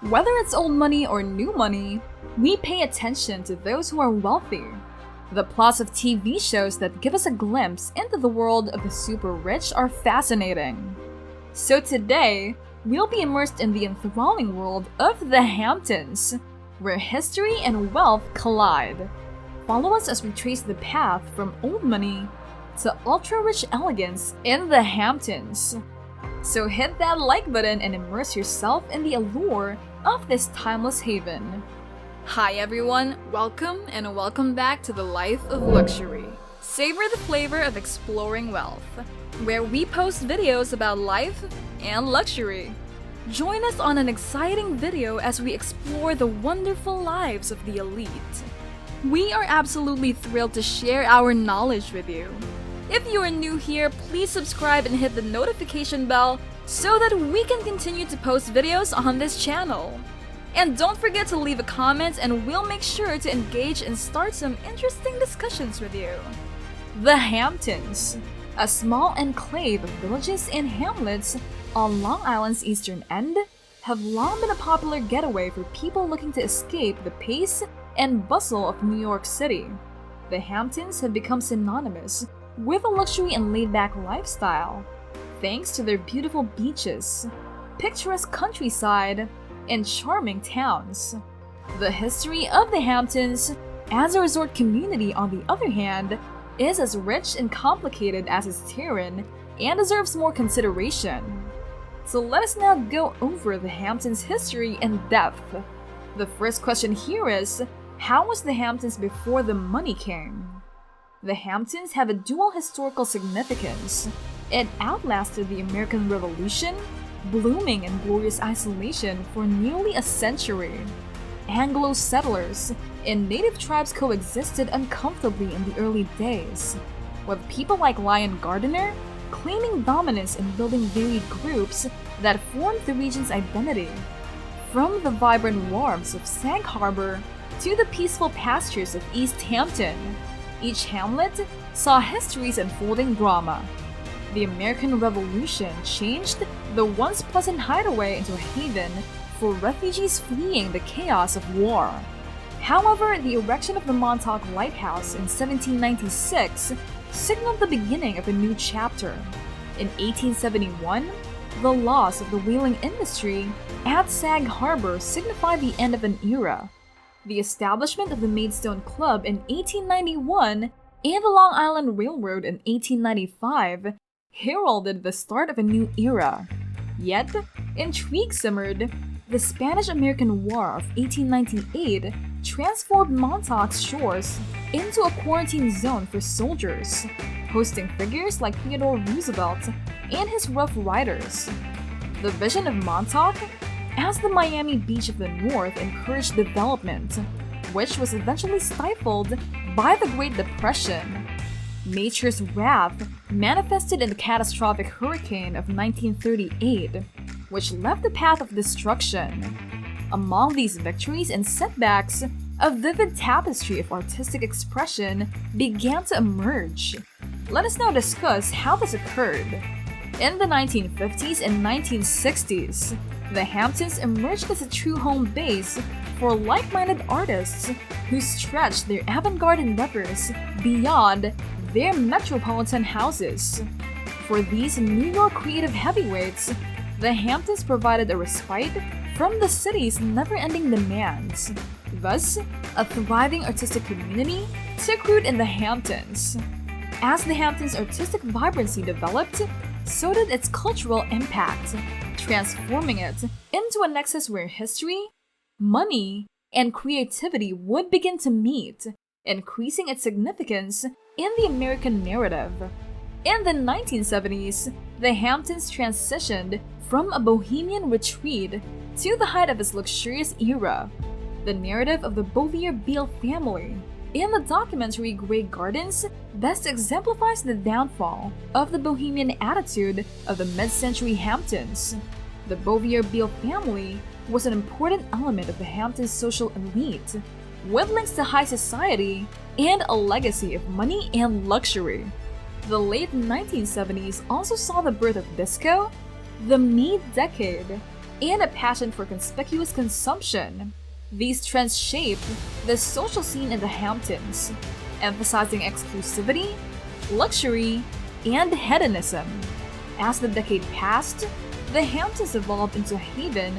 Whether it's old money or new money, we pay attention to those who are wealthy. The plots of TV shows that give us a glimpse into the world of the super rich are fascinating. So today, we'll be immersed in the enthralling world of the Hamptons, where history and wealth collide. Follow us as we trace the path from old money to ultra-rich elegance in the Hamptons. So hit that like button and immerse yourself in the allure of this timeless haven. Hi everyone, welcome back to the Life of Luxury. Savor the flavor of exploring wealth, where we post videos about life and luxury. Join us on an exciting video as we explore the wonderful lives of the elite. We are absolutely thrilled to share our knowledge with you. If you are new here, please subscribe and hit the notification bell so that we can continue to post videos on this channel. And don't forget to leave a comment and we'll make sure to engage and start some interesting discussions with you. The Hamptons, a small enclave of villages and hamlets on Long Island's eastern end, have long been a popular getaway for people looking to escape the pace and bustle of New York City. The Hamptons have become synonymous with a luxury and laid-back lifestyle, thanks to their beautiful beaches, picturesque countryside, and charming towns. The history of the Hamptons as a resort community, on the other hand, is as rich and complicated as its terrain and deserves more consideration. So let us now go over the Hamptons' history in depth. The first question here is, how was the Hamptons before the money came? The Hamptons have a dual historical significance. It outlasted the American Revolution, blooming in glorious isolation for nearly a century. Anglo settlers and native tribes coexisted uncomfortably in the early days, with people like Lion Gardiner claiming dominance in building varied groups that formed the region's identity. From the vibrant wharves of Sag Harbor to the peaceful pastures of East Hampton, each hamlet saw history's unfolding drama. The American Revolution changed the once pleasant hideaway into a haven for refugees fleeing the chaos of war. However, the erection of the Montauk Lighthouse in 1796 signaled the beginning of a new chapter. In 1871, the loss of the whaling industry at Sag Harbor signified the end of an era. The establishment of the Maidstone Club in 1891 and the Long Island Railroad in 1895 heralded the start of a new era. Yet, intrigue simmered. The Spanish-American War of 1898 transformed Montauk's shores into a quarantine zone for soldiers, hosting figures like Theodore Roosevelt and his Rough Riders. The vision of Montauk as the Miami Beach of the North encouraged development, which was eventually stifled by the Great Depression. Nature's wrath manifested in the catastrophic hurricane of 1938, which left a path of destruction. Among these victories and setbacks, a vivid tapestry of artistic expression began to emerge. Let us now discuss how this occurred. In the 1950s and 1960s, the Hamptons emerged as a true home base for like-minded artists who stretched their avant-garde endeavors beyond their metropolitan houses. For these New York creative heavyweights, the Hamptons provided a respite from the city's never-ending demands. Thus, a thriving artistic community took root in the Hamptons. As the Hamptons' artistic vibrancy developed, so did its cultural impact, transforming it into a nexus where history, money, and creativity would begin to meet, increasing its significance in the American narrative. In the 1970s, the Hamptons transitioned from a bohemian retreat to the height of its luxurious era. The narrative of the Bouvier-Beale family in the documentary Grey Gardens best exemplifies the downfall of the bohemian attitude of the mid-century Hamptons. The Bouvier-Beale family was an important element of the Hamptons' social elite, with links to high society and a legacy of money and luxury. The late 1970s also saw the birth of disco, the me decade, and a passion for conspicuous consumption. These trends shaped the social scene in the Hamptons, emphasizing exclusivity, luxury, and hedonism. As the decade passed, the Hamptons evolved into a haven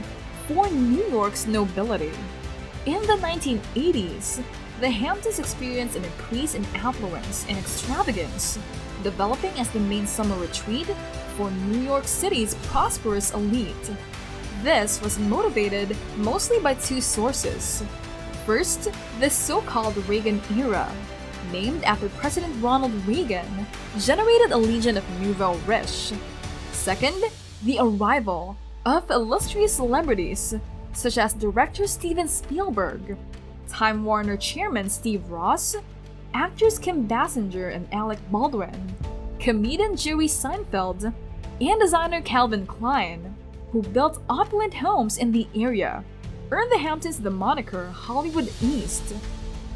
for New York's nobility. In the 1980s, the Hamptons experienced an increase in affluence and extravagance, developing as the main summer retreat for New York City's prosperous elite. This was motivated mostly by two sources. First, the so-called Reagan era, named after President Ronald Reagan, generated a legion of nouveau riche. Second, the arrival of illustrious celebrities such as director Steven Spielberg, Time Warner chairman Steve Ross, actors Kim Basinger and Alec Baldwin, comedian Jerry Seinfeld, and designer Calvin Klein, who built opulent homes in the area, earned the Hamptons the moniker Hollywood East.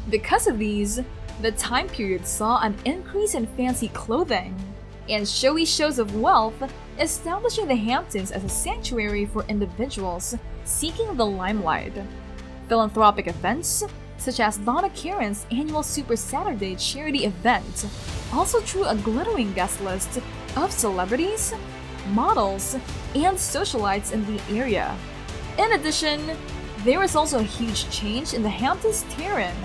Because of these, the time period saw an increase in fancy clothing and showy shows of wealth, establishing the Hamptons as a sanctuary for individuals seeking the limelight. Philanthropic events, such as Donna Karan's annual Super Saturday charity event, also drew a glittering guest list of celebrities, models, and socialites in the area. In addition, there was also a huge change in the Hamptons terrain,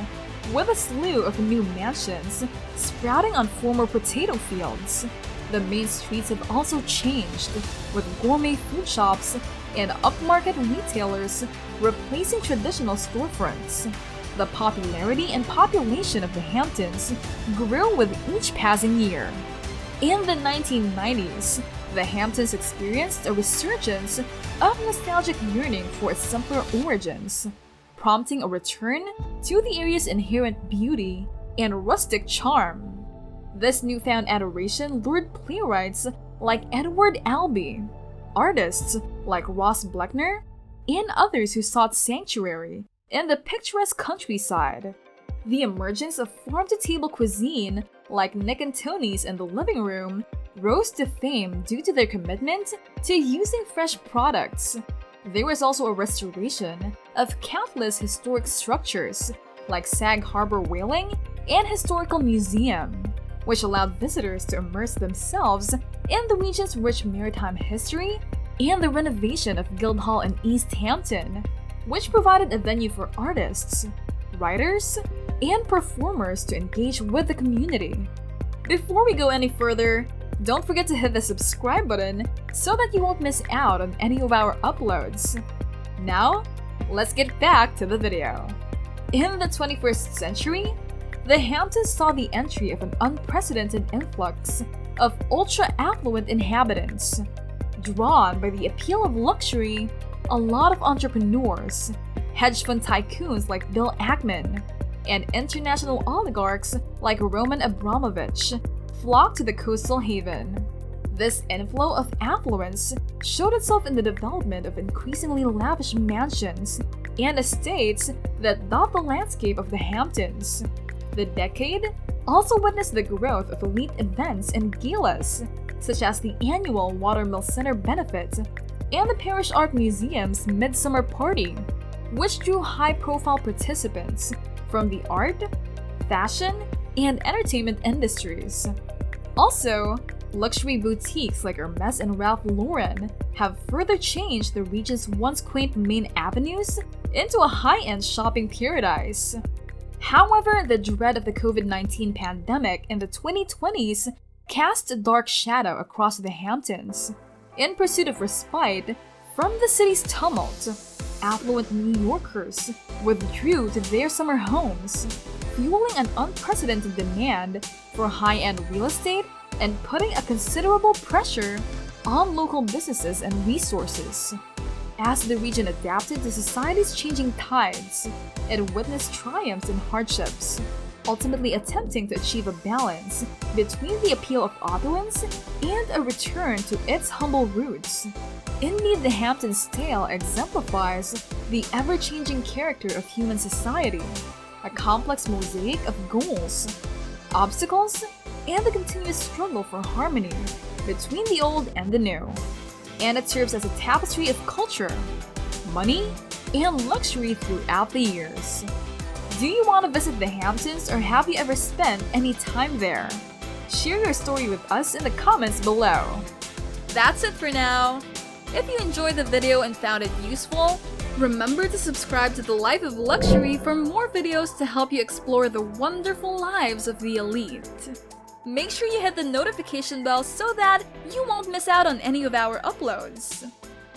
with a slew of new mansions sprouting on former potato fields. The main streets have also changed, with gourmet food shops and upmarket retailers replacing traditional storefronts. The popularity and population of the Hamptons grew with each passing year. In the 1990s, the Hamptons experienced a resurgence of nostalgic yearning for its simpler origins, prompting a return to the area's inherent beauty and rustic charm. This newfound adoration lured playwrights like Edward Albee, artists like Ross Bleckner, and others who sought sanctuary in the picturesque countryside. The emergence of farm-to-table cuisine like Nick and Tony's in the living room rose to fame due to their commitment to using fresh products. There was also a restoration of countless historic structures like Sag Harbor Whaling and Historical Museum, which allowed visitors to immerse themselves in the region's rich maritime history, and the renovation of Guildhall in East Hampton, which provided a venue for artists, writers, and performers to engage with the community. Before we go any further, don't forget to hit the subscribe button so that you won't miss out on any of our uploads. Now, let's get back to the video. In the 21st century, the Hamptons saw the entry of an unprecedented influx of ultra-affluent inhabitants. Drawn by the appeal of luxury, a lot of entrepreneurs, hedge fund tycoons like Bill Ackman, and international oligarchs like Roman Abramovich flocked to the coastal haven. This inflow of affluence showed itself in the development of increasingly lavish mansions and estates that dot the landscape of the Hamptons. The decade also witnessed the growth of elite events and galas, such as the annual Watermill Center Benefit and the Parish Art Museum's Midsummer Party, which drew high-profile participants from the art, fashion, and entertainment industries. Also, luxury boutiques like Hermes and Ralph Lauren have further changed the region's once quaint main avenues into a high-end shopping paradise. However, the dread of the COVID-19 pandemic in the 2020s cast a dark shadow across the Hamptons. In pursuit of respite from the city's tumult, affluent New Yorkers withdrew to their summer homes, fueling an unprecedented demand for high-end real estate and putting a considerable pressure on local businesses and resources. As the region adapted to society's changing tides, it witnessed triumphs and hardships, ultimately attempting to achieve a balance between the appeal of opulence and a return to its humble roots. Indeed, the Hamptons tale exemplifies the ever-changing character of human society, a complex mosaic of goals, obstacles, and the continuous struggle for harmony between the old and the new. and it serves as a tapestry of culture, money, and luxury throughout the years. Do you want to visit the Hamptons, or have you ever spent any time there? Share your story with us in the comments below. That's it for now. If you enjoyed the video and found it useful, remember to subscribe to The Life of Luxury for more videos to help you explore the wonderful lives of the elite. Make sure you hit the notification bell so that you won't miss out on any of our uploads.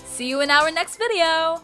See you in our next video!